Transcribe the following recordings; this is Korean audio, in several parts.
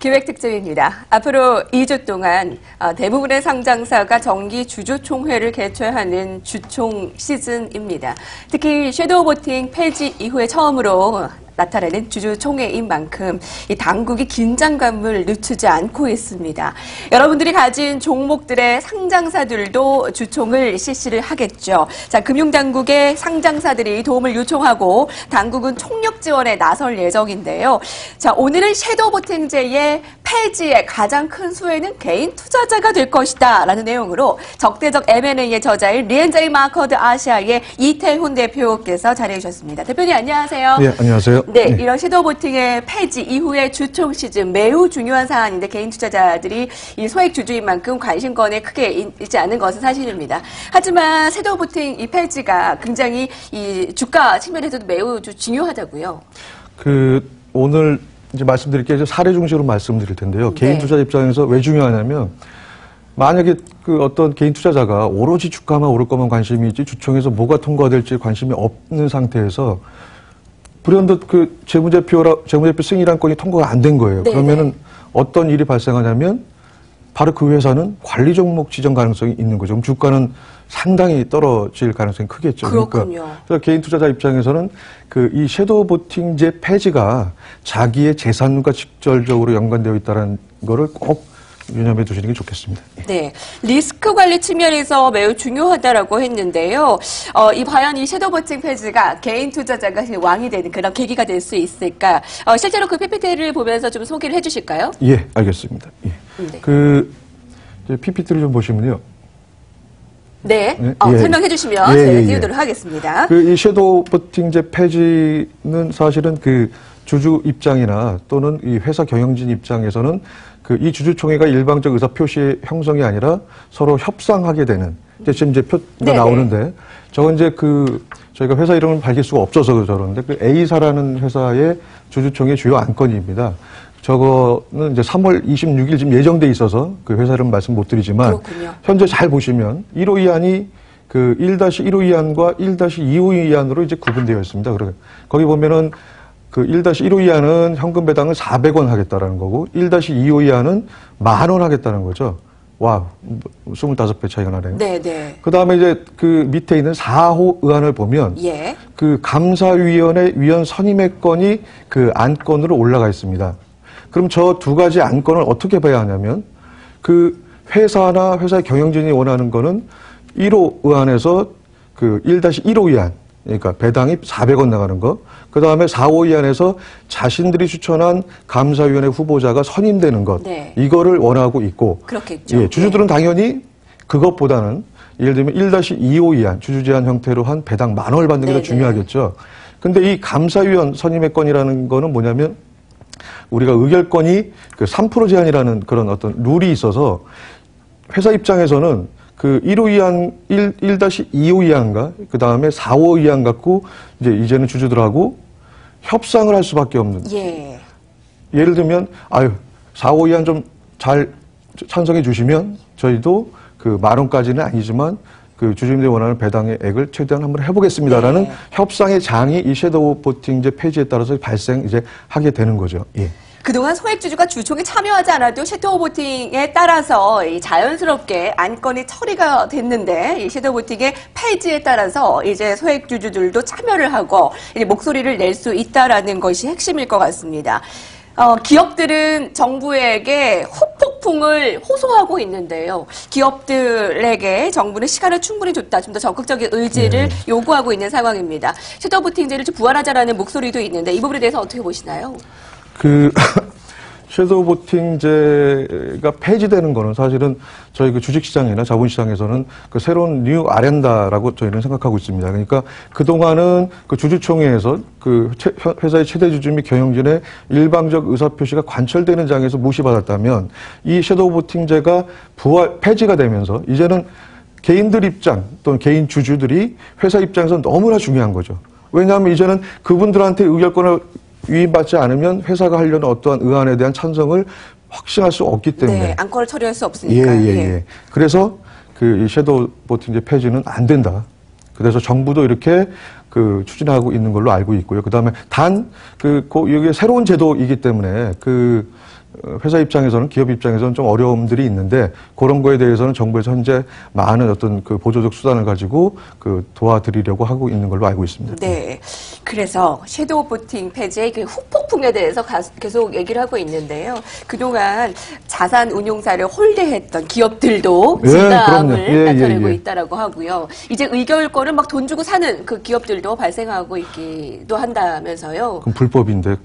기획특집입니다. 앞으로 2주 동안 대부분의 상장사가 정기 주주총회를 개최하는 주총 시즌입니다. 특히 섀도우 보팅 폐지 이후에 처음으로 나타나는 주주총회인 만큼 이 당국이 긴장감을 늦추지 않고 있습니다. 여러분들이 가진 종목들의 상장사들도 주총을 실시를 하겠죠. 자, 금융당국의 상장사들이 도움을 요청하고 당국은 총력 지원에 나설 예정인데요. 자, 오늘은 섀도우 보팅제의 폐지의 가장 큰 수혜는 개인 투자자가 될 것이다 라는 내용으로 적대적 M&A의 저자인 리엔제이 마커드 아시아의 이태훈 대표께서 자리해 주셨습니다. 대표님 안녕하세요. 네, 안녕하세요. 네, 이런 섀도우 보팅의 폐지 이후의 주총 시즌 매우 중요한 사안인데 개인 투자자들이 이 소액 주주인 만큼 관심권에 크게 있지 않은 것은 사실입니다. 하지만 섀도우 보팅 이 폐지가 굉장히 이 주가 측면에서도 매우 중요하다고요. 오늘 이제 말씀드릴 게 사례 중심으로 말씀드릴 텐데요. 개인 투자자 입장에서 왜 중요하냐면 만약에 어떤 개인 투자자가 오로지 주가만 오를 것만 관심이 있지 주총에서 뭐가 통과될지 관심이 없는 상태에서 불현듯 재무제표 승인안 건이 통과가 안 된 거예요. 네네. 그러면은 어떤 일이 발생하냐면 바로 그 회사는 관리 종목 지정 가능성이 있는 거죠. 그럼 주가는 상당히 떨어질 가능성이 크겠죠. 그렇군요. 그러니까 개인 투자자 입장에서는 이 섀도우 보팅제 폐지가 자기의 재산과 직접적으로 연관되어 있다는 거를 꼭 유념해 두시는 게 좋겠습니다. 네, 리스크 관리 측면에서 매우 중요하다라고 했는데요. 과연 이 섀도우 보팅 폐지가 개인 투자자가 왕이 되는 그런 계기가 될 수 있을까? 실제로 그 PPT를 보면서 좀 소개를 해주실까요? 예, 알겠습니다. 예. 네. 이제 PPT를 좀 보시면요. 네, 예. 설명해 주시면 저희가 띄우도록 하겠습니다. 이 섀도우 보팅제 폐지는 사실은 주주 입장이나 또는 이 회사 경영진 입장에서는 이 주주총회가 일방적 의사 표시의 형성이 아니라 서로 협상하게 되는 지금 이제 표가 네네. 나오는데 저건 이제 저희가 회사 이름을 밝힐 수가 없어서 저러는데 A사라는 회사의 주주총회 주요 안건입니다. 저거는 이제 3월 26일 지금 예정돼 있어서 그 회사 이름 말씀 못 드리지만 그렇군요. 현재 잘 보시면 1호 이안이 1-1호 이안과 1-2호 이안으로 이제 구분되어 있습니다. 거기 보면은 1-1호 이하는 현금 배당을 400원 하겠다라는 거고 1-2호 이하는 10,000원 하겠다는 거죠. 와, 25배 차이가 나네요. 네. 그 다음에 이제 밑에 있는 4호 의안을 보면 예. 감사위원회 위원 선임의 건이 안건으로 올라가 있습니다. 그럼 저 두 가지 안건을 어떻게 봐야 하냐면 회사나 회사의 경영진이 원하는 거는 1호 의안에서 1-1호 이안 그러니까 배당이 400원 나가는 거. 그 다음에 4호 이안에서 자신들이 추천한 감사위원회 후보자가 선임되는 것. 네. 이거를 원하고 있고. 그렇겠죠. 예, 주주들은 당연히 그것보다는 예를 들면 1-2호 이안, 주주 제한 형태로 한 배당 10,000원을 받는 게 더 중요하겠죠. 근데 이 감사위원 선임의 건이라는 거는 뭐냐면 우리가 의결권이 3% 제한이라는 그런 어떤 룰이 있어서 회사 입장에서는 1호 이안, 1-2호 이안과 그 다음에 4호 이안 갖고 이제는 주주들하고 협상을 할 수밖에 없는. 예. 예를 들면 4호 이안 좀 잘 찬성해 주시면 저희도 10,000원까지는 아니지만 주주님들이 원하는 배당의 액을 최대한 한번 해보겠습니다라는 협상의 장이 이 섀도우 보팅제 폐지에 따라서 하게 되는 거죠. 예. 그동안 소액주주가 주총에 참여하지 않아도 섀도우 보팅에 따라서 자연스럽게 안건이 처리가 됐는데 이 섀도우 보팅의 폐지에 따라서 이제 소액주주들도 참여를 하고 이제 목소리를 낼 수 있다라는 것이 핵심일 것 같습니다. 기업들은 정부에게 후폭풍을 호소하고 있는데요. 기업들에게 정부는 시간을 충분히 줬다. 좀 더 적극적인 의지를 요구하고 있는 상황입니다. 섀도우 보팅제를 좀 부활하자라는 목소리도 있는데 이 부분에 대해서 어떻게 보시나요? 섀도우 보팅제가 폐지되는 거는 사실은 저희 주식시장이나 자본시장에서는 새로운 뉴 아렌다라고 저희는 생각하고 있습니다. 그러니까 그동안은 주주총회에서 회사의 최대 주주 및 경영진의 일방적 의사표시가 관철되는 장에서 무시받았다면 이 섀도우 보팅제가 폐지가 되면서 이제는 개인들 입장 또는 개인 주주들이 회사 입장에서 너무나 중요한 거죠. 왜냐하면 이제는 그분들한테 의결권을 위임받지 않으면 회사가 하려는 어떠한 의안에 대한 찬성을 확신할 수 없기 때문에. 네, 안건을 처리할 수 없으니까. 예. 그래서 이 섀도우 보팅제 폐지는 안 된다. 그래서 정부도 이렇게 추진하고 있는 걸로 알고 있고요. 그 다음에 이게 새로운 제도이기 때문에 회사 입장에서는, 기업 입장에서는 좀 어려움들이 있는데, 그런 거에 대해서는 정부에서 현재 많은 어떤 그 보조적 수단을 가지고 그 도와드리려고 하고 있는 걸로 알고 있습니다. 네. 그래서 섀도우 보팅 폐지의 그 후폭풍에 대해서 계속 얘기를 하고 있는데요. 그동안 자산 운용사를 홀대했던 기업들도 진담을 나타내고 있다라고 하고요. 이제 의결권을 막 돈 주고 사는 그 기업들도 발생하고 있기도 한다면서요. 그럼 불법인데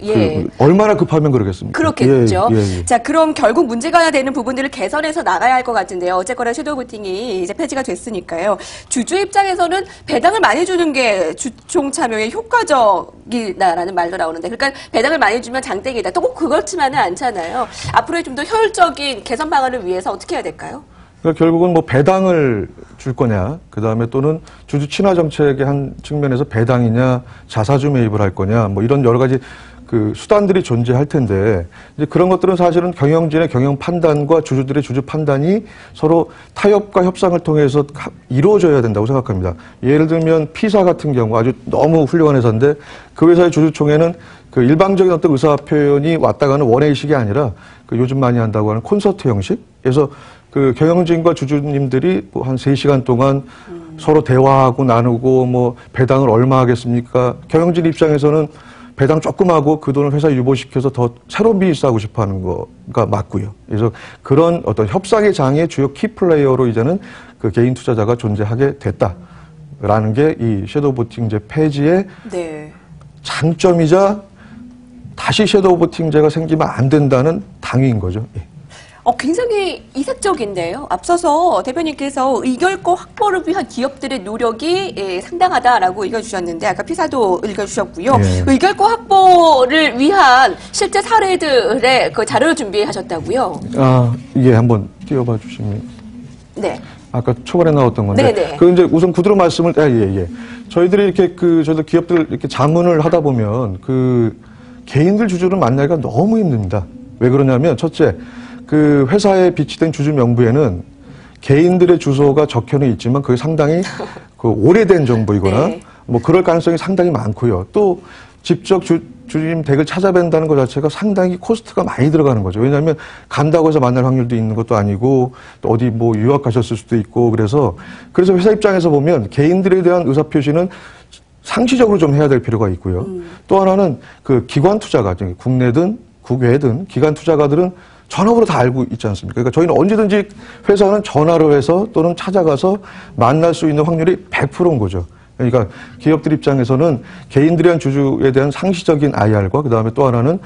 얼마나 급하면 그러겠습니까? 그렇겠죠. 자, 그럼 결국 문제가 되는 부분들을 개선해서 나가야 할 것 같은데요. 어쨌거나 섀도우 보팅이 이제 폐지가 됐으니까요. 주주 입장에서는 배당을 많이 주는 게 주총 참여에 효과적이다라는 말도 나오는데, 그러니까 배당을 많이 주면 장땡이다. 또 꼭 그렇지만은 않잖아요. 앞으로의 좀 더 효율적인 개선 방안을 위해서 어떻게 해야 될까요? 그러니까 결국은 뭐 배당을 줄 거냐, 그 다음에 또는 주주 친화 정책의 한 측면에서 배당이냐, 자사주 매입을 할 거냐, 뭐 이런 여러 가지 그 수단들이 존재할 텐데, 이제 그런 것들은 사실은 경영진의 경영 판단과 주주들의 주주 판단이 서로 타협과 협상을 통해서 이루어져야 된다고 생각합니다. 예를 들면 피사 같은 경우 아주 너무 훌륭한 회사인데, 그 회사의 주주총회는 그 일방적인 어떤 의사 표현이 왔다 가는 원회의식이 아니라 그 요즘 많이 한다고 하는 콘서트 형식에서 그 경영진과 주주님들이 뭐 한 3시간 동안 서로 대화하고 나누고, 뭐 배당을 얼마 하겠습니까? 경영진 입장에서는 배당 조금 하고 그 돈을 회사에 유보시켜서 더 새로운 비즈니스 하고 싶어 하는 거가 맞고요. 그래서 그런 어떤 협상의 장의 주요 키플레이어로 이제는 그 개인 투자자가 존재하게 됐다라는 게 이 섀도우 보팅제 폐지의 장점이자 다시 섀도우 보팅제가 생기면 안 된다는 당위인 거죠. 예. 굉장히 이색적인데요. 앞서서 대표님께서 의결권 확보를 위한 기업들의 노력이 상당하다라고 읽어주셨는데, 아까 피사도 읽어주셨고요. 의결권 확보를 위한 실제 사례들의 그 자료를 준비하셨다고요? 예, 한번 띄워봐 주시면. 네. 아까 초반에 나왔던 건데. 네네. 그 이제 우선 구두로 말씀을, 저희들이 이렇게 저희들 기업들 이렇게 자문을 하다 보면 그 개인들 주주를 만나기가 너무 힘듭니다. 왜 그러냐면, 첫째, 그 회사에 비치된 주주 명부에는 개인들의 주소가 적혀는 있지만 그게 상당히 그 오래된 정보이거나 뭐 그럴 가능성이 상당히 많고요. 또 직접 주주님 댁을 찾아뵌다는 것 자체가 상당히 코스트가 많이 들어가는 거죠. 왜냐하면 간다고 해서 만날 확률도 있는 것도 아니고, 또 어디 뭐 유학 가셨을 수도 있고, 그래서 회사 입장에서 보면 개인들에 대한 의사표시는 상시적으로 좀 해야 될 필요가 있고요. 또 하나는 그 기관 투자가, 국내든 국외든 기관 투자가들은 전화번호 다 알고 있지 않습니까? 그러니까 저희는 언제든지 회사는 전화로 해서 또는 찾아가서 만날 수 있는 확률이 100%인 거죠. 그러니까 기업들 입장에서는 개인들에 대한 주주에 대한 상시적인 IR과 그다음에 또 하나는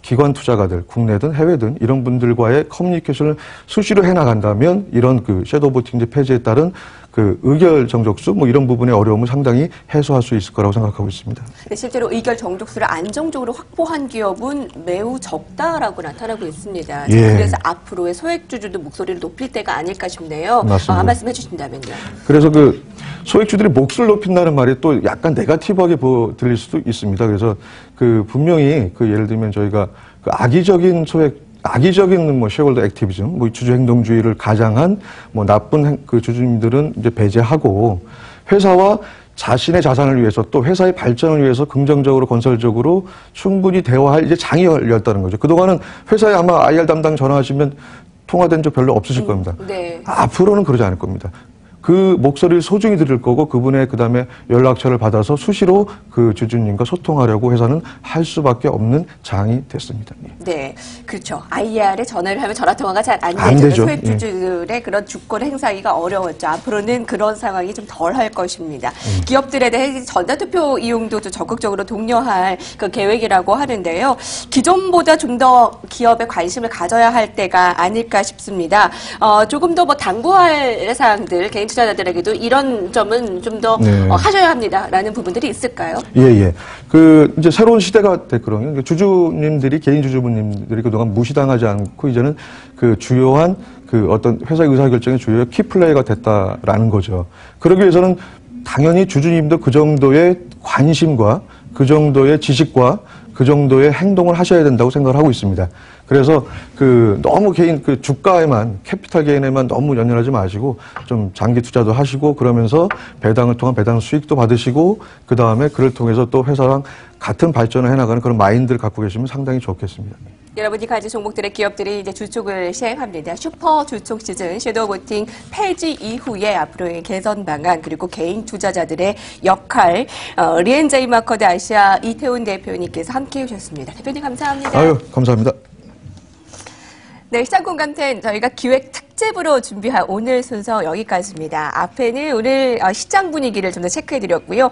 기관 투자가들, 국내든 해외든 이런 분들과의 커뮤니케이션을 수시로 해나간다면 이런 그 섀도우 보팅제 폐지에 따른 그 의결 정족수 뭐 이런 부분의 어려움을 상당히 해소할 수 있을 거라고 생각하고 있습니다. 실제로 의결 정족수를 안정적으로 확보한 기업은 매우 적다라고 나타나고 있습니다. 그래서 앞으로의 소액주주도 목소리를 높일 때가 아닐까 싶네요. 맞습니다. 한 말씀 해주신다면요. 그래서 그 소액주들이 몫을 높인다는 말이 또 약간 네거티브하게 들릴 수도 있습니다. 그래서 그 분명히 그 예를 들면 저희가 그 악의적인 뭐 쉐어홀더 액티비즘, 뭐 주주 행동주의를 가장한 뭐 나쁜 그 주주님들은 이제 배제하고 회사와 자신의 자산을 위해서 또 회사의 발전을 위해서 긍정적으로 건설적으로 충분히 대화할 이제 장이 열렸다는 거죠. 그동안은 회사에 아마 IR 담당 전화하시면 통화된 적 별로 없으실 겁니다. 앞으로는 그러지 않을 겁니다. 그 목소리를 소중히 들을 거고 그분의 그다음에 연락처를 받아서 수시로 그 주주님과 소통하려고 회사는 할 수밖에 없는 장이 됐습니다. 네, 그렇죠. IR에 전화를 하면 전화통화가 잘 안 되죠. 소액주주들의 그런 주권 행사하기가 어려웠죠. 앞으로는 그런 상황이 좀 덜 할 것입니다. 기업들에 대해 전자투표 이용도 좀 적극적으로 독려할 그 계획이라고 하는데요. 기존보다 좀 더 기업에 관심을 가져야 할 때가 아닐까 싶습니다. 조금 더 뭐 당부할 사항들, 개인 투자자들에게도 이런 점은 좀 더 하셔야 합니다라는 부분들이 있을까요? 그 이제 새로운 시대가 됐거든요. 주주님들이 개인 주주분님들이 그동안 무시당하지 않고 이제는 그 주요한 그 어떤 회사의 의사결정의 주요 키플레이가 됐다라는 거죠. 그러기 위해서는 당연히 주주님도 그 정도의 관심과 그 정도의 지식과 그 정도의 행동을 하셔야 된다고 생각을 하고 있습니다. 그래서 그 너무 개인 그 주가에만 캐피탈 게인에만 너무 연연하지 마시고 좀 장기 투자도 하시고 그러면서 배당을 통한 배당 수익도 받으시고 그 다음에 그를 통해서 또 회사랑 같은 발전을 해나가는 그런 마인드를 갖고 계시면 상당히 좋겠습니다. 여러분이 가진 종목들의 기업들이 이제 주총을 시행합니다. 슈퍼 주총 시즌 섀도우 보팅 폐지 이후에 앞으로의 개선 방안 그리고 개인 투자자들의 역할 리엔제이마커드 아시아 이태훈 대표님께서 함께해 주셨습니다. 대표님 감사합니다. 아유, 감사합니다. 네, 시장공감10 저희가 기획 특집으로 준비한 오늘 순서 여기까지입니다. 앞에는 오늘 시장 분위기를 좀 더 체크해드렸고요.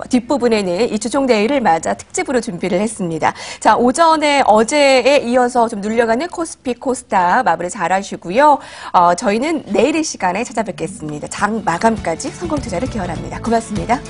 뒷부분에는 이 주총 대회를 맞아 특집으로 준비를 했습니다. 자, 오전에 어제에 이어서 좀 눌려가는 코스피, 코스닥 마무리 잘 하시고요. 저희는 내일 이 시간에 찾아뵙겠습니다. 장 마감까지 성공투자를 기원합니다. 고맙습니다.